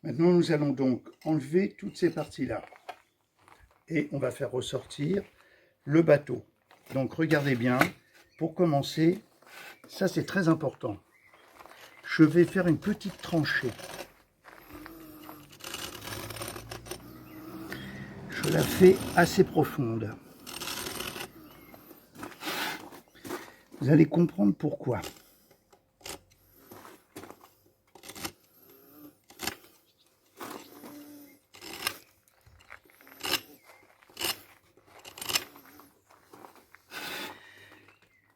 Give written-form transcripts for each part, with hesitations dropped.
Maintenant, nous allons donc enlever toutes ces parties-là. Et on va faire ressortir le bateau. Donc regardez bien, pour commencer, ça c'est très important. Je vais faire une petite tranchée. Je la fais assez profonde. Vous allez comprendre pourquoi.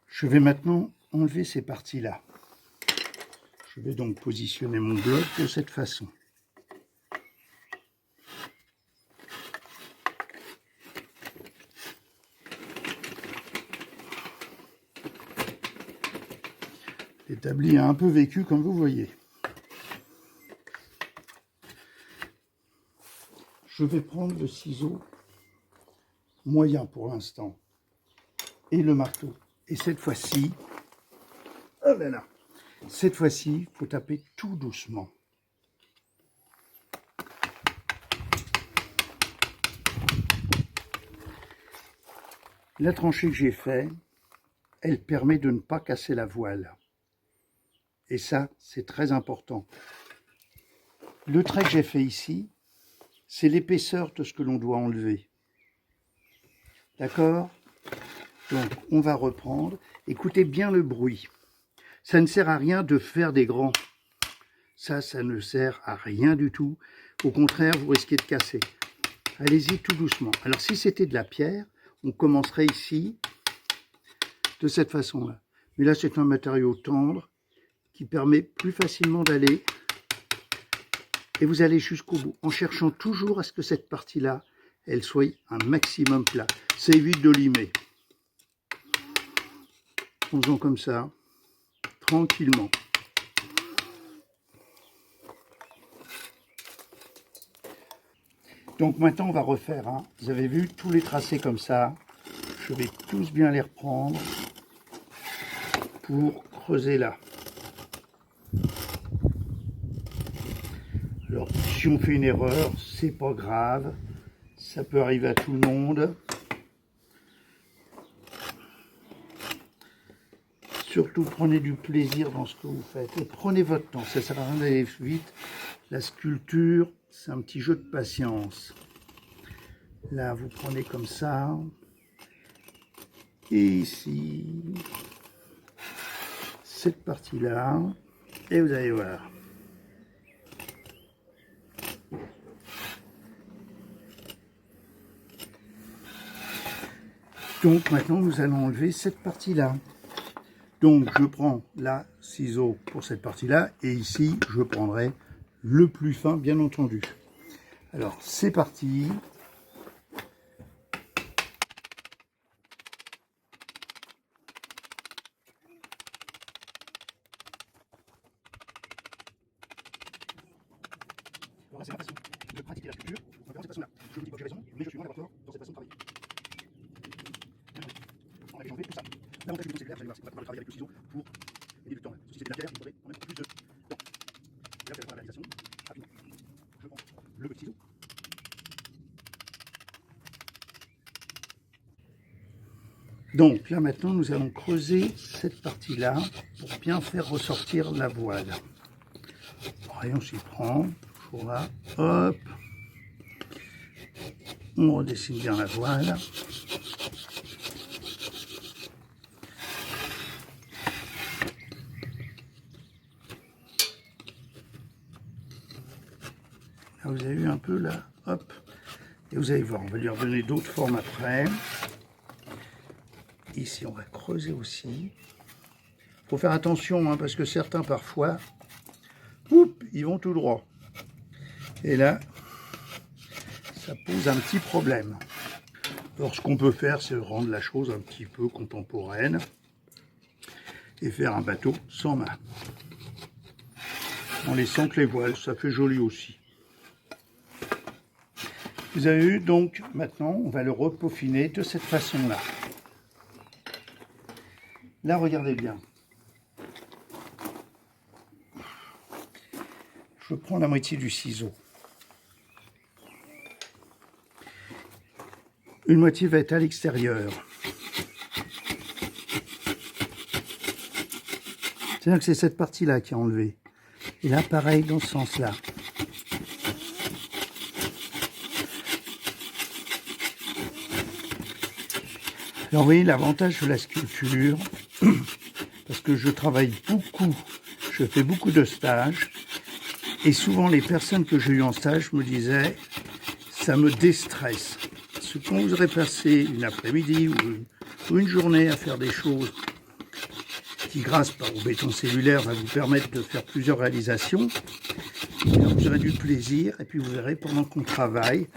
Je vais maintenant enlever ces parties-là. Je vais donc positionner mon bloc de cette façon. L'établi a un peu vécu comme vous voyez. Je vais prendre le ciseau moyen pour l'instant et le marteau. Et cette fois-ci, oh là là, cette fois-ci, il faut taper tout doucement. La tranchée que j'ai faite, elle permet de ne pas casser la voile. Et ça, c'est très important. Le trait que j'ai fait ici, c'est l'épaisseur de ce que l'on doit enlever. D'accord? Donc, on va reprendre. Écoutez bien le bruit. Ça ne sert à rien de faire des grands. Ça ne sert à rien du tout. Au contraire, vous risquez de casser. Allez-y tout doucement. Alors, si c'était de la pierre, on commencerait ici, de cette façon-là. Mais là, c'est un matériau tendre qui permet plus facilement d'aller. Et vous allez jusqu'au bout, en cherchant toujours à ce que cette partie-là, elle soit un maximum plat. Ça évite de limer. En faisant comme ça, tranquillement. Donc maintenant, on va refaire. Hein. Vous avez vu tous les tracés comme ça. Je vais tous bien les reprendre pour creuser là. Alors, si on fait une erreur, c'est pas grave. Ça peut arriver à tout le monde. Surtout, prenez du plaisir dans ce que vous faites. Et prenez votre temps. Ça ne sert à rien d'aller vite. La sculpture, c'est un petit jeu de patience. Là, vous prenez comme ça. Et ici, cette partie-là. Et vous allez voir. Donc maintenant, nous allons enlever cette partie-là. Donc je prends la ciseau pour cette partie-là. Et ici, je prendrai le plus fin, bien entendu. Alors, c'est parti. C'est ma façon de pratiquer la sculpture. On va faire de cette façon-là. Je vous dis pas que j'ai raison, mais je suis loin d'avoir tort dans cette façon de travailler. On va changer tout ça. L'avantage du bouton cellulaire, vous allez voir, c'est qu'on va pouvoir travailler avec le ciseau pour gagner du temps. Si c'était de la pierre, il faudrait quand même plus de temps. Et là, vous allez voir la réalisation rapidement. Je prends le petit ciseau. Donc là maintenant, nous allons creuser cette partie-là pour bien faire ressortir la voile. Pareil, on s'y prend. Là, hop, on redessine bien la voile. Là, vous avez vu un peu là, hop, et vous allez voir, on va lui redonner d'autres formes après. Ici, on va creuser aussi. Il faut faire attention, hein, parce que certains parfois, ils vont tout droit. Et là, ça pose un petit problème. Alors ce qu'on peut faire, c'est rendre la chose un petit peu contemporaine et faire un bateau sans mât. En laissant que les voiles, ça fait joli aussi. Vous avez vu, donc maintenant, on va le repeaufiner de cette façon-là. Là, regardez bien. je prends la moitié du ciseau. Une moitié va être à l'extérieur. C'est-à-dire que c'est cette partie-là qui est enlevée. Et là, pareil, dans ce sens-là. Alors, vous voyez l'avantage de la sculpture, parce que je travaille beaucoup, je fais beaucoup de stages, et souvent les personnes que j'ai eues en stage me disaient, ça me déstresse. Parce que quand vous aurez passé une après-midi ou une journée à faire des choses qui, grâce au béton cellulaire, va vous permettre de faire plusieurs réalisations, vous aurez du plaisir, et puis vous verrez, pendant qu'on travaille,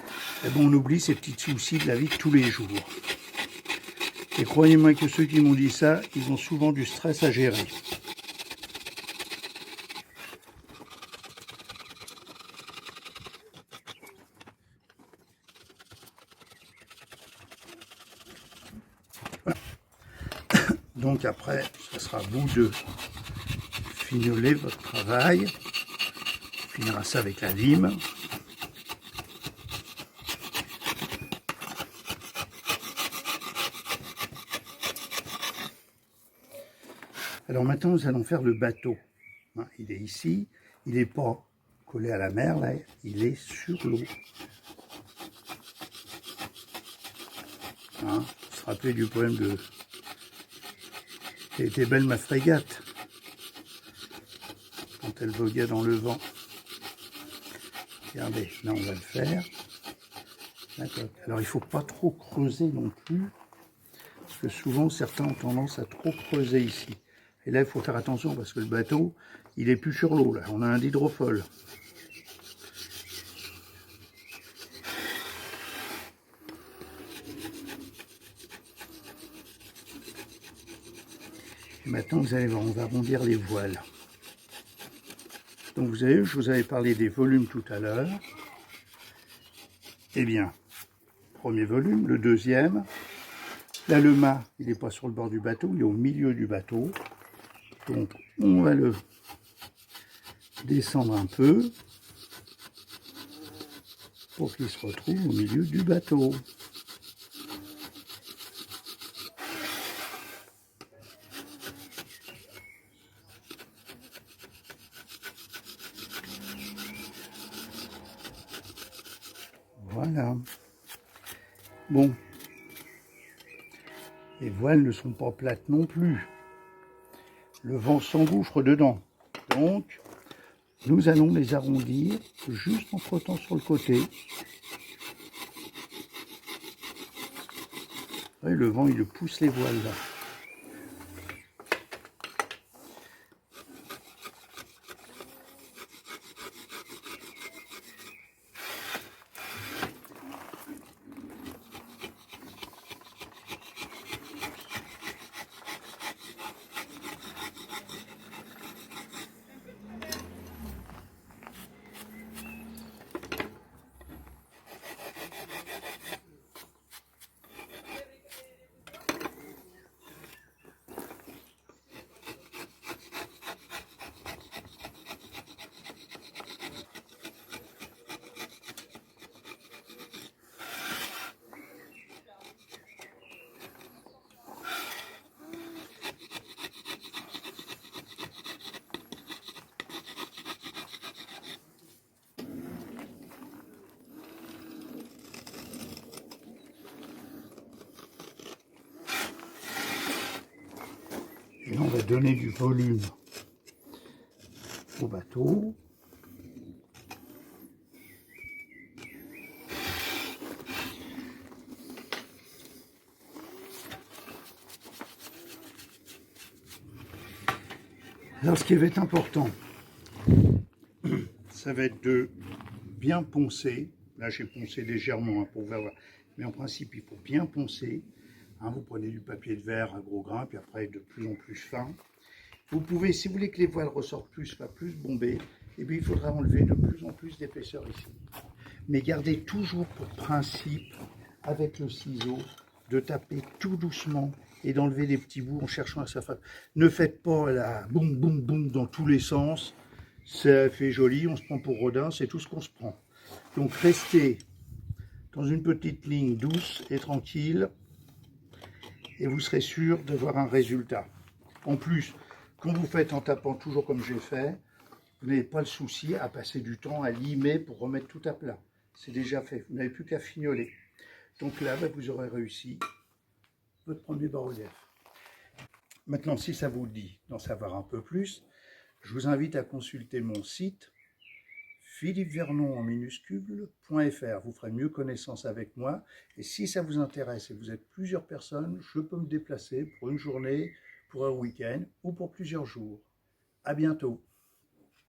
eh ben, on oublie ces petits soucis de la vie de tous les jours. Et croyez-moi que ceux qui m'ont dit ça, ils ont souvent du stress à gérer. Voilà. Donc après, ce sera à vous de fignoler votre travail. On finira ça avec la lime. Alors maintenant, nous allons faire le bateau. Il est ici, il n'est pas collé à la mer, là, il est sur l'eau. Hein, vous vous rappelez du poème de « Elle était belle ma frégate » quand elle voguait dans le vent. Regardez, là on va le faire. D'accord. Alors il ne faut pas trop creuser non plus, parce que souvent certains ont tendance à trop creuser ici. Et là, il faut faire attention parce que le bateau, il est plus sur l'eau. Là, on a un hydrofole. Et maintenant, vous allez voir, on va arrondir les voiles. Donc, vous avez vu, je vous avais parlé des volumes tout à l'heure. Eh bien, premier volume, le deuxième. Là, le mât, il n'est pas sur le bord du bateau, il est au milieu du bateau. Donc, on va le descendre un peu pour qu'il se retrouve au milieu du bateau. Voilà. Bon. Les voiles ne sont pas plates non plus. Le vent s'engouffre dedans. Donc, nous allons les arrondir juste en frottant sur le côté. Et le vent, il pousse les voiles là. Et là, on va donner du volume au bateau. Alors, ce qui va être important, ça va être de bien poncer. Là, j'ai poncé légèrement pour voir, mais en principe, il faut bien poncer. Hein, vous prenez du papier de verre à gros grains, puis après de plus en plus fin. Vous pouvez, si vous voulez que les voiles ressortent plus, pas plus bombées, et puis il faudra enlever de plus en plus d'épaisseur ici. Mais gardez toujours pour principe, avec le ciseau, de taper tout doucement et d'enlever les petits bouts en cherchant à sa face. Ne faites pas la boum boum boum dans tous les sens, Ça fait joli, on se prend pour Rodin, c'est tout ce qu'on se prend. Donc restez dans une petite ligne douce et tranquille et vous serez sûr d'avoir un résultat. En plus, quand vous faites en tapant toujours comme j'ai fait, vous n'avez pas le souci à passer du temps à limer pour remettre tout à plat. C'est déjà fait, vous n'avez plus qu'à fignoler. Donc là, vous aurez réussi votre premier bas-relief. Maintenant, si ça vous dit d'en savoir un peu plus, je vous invite à consulter mon site philippevernon en minuscule.fr. Vous ferez mieux connaissance avec moi. Et si ça vous intéresse et vous êtes plusieurs personnes, je peux me déplacer pour une journée, pour un week-end ou pour plusieurs jours. À bientôt.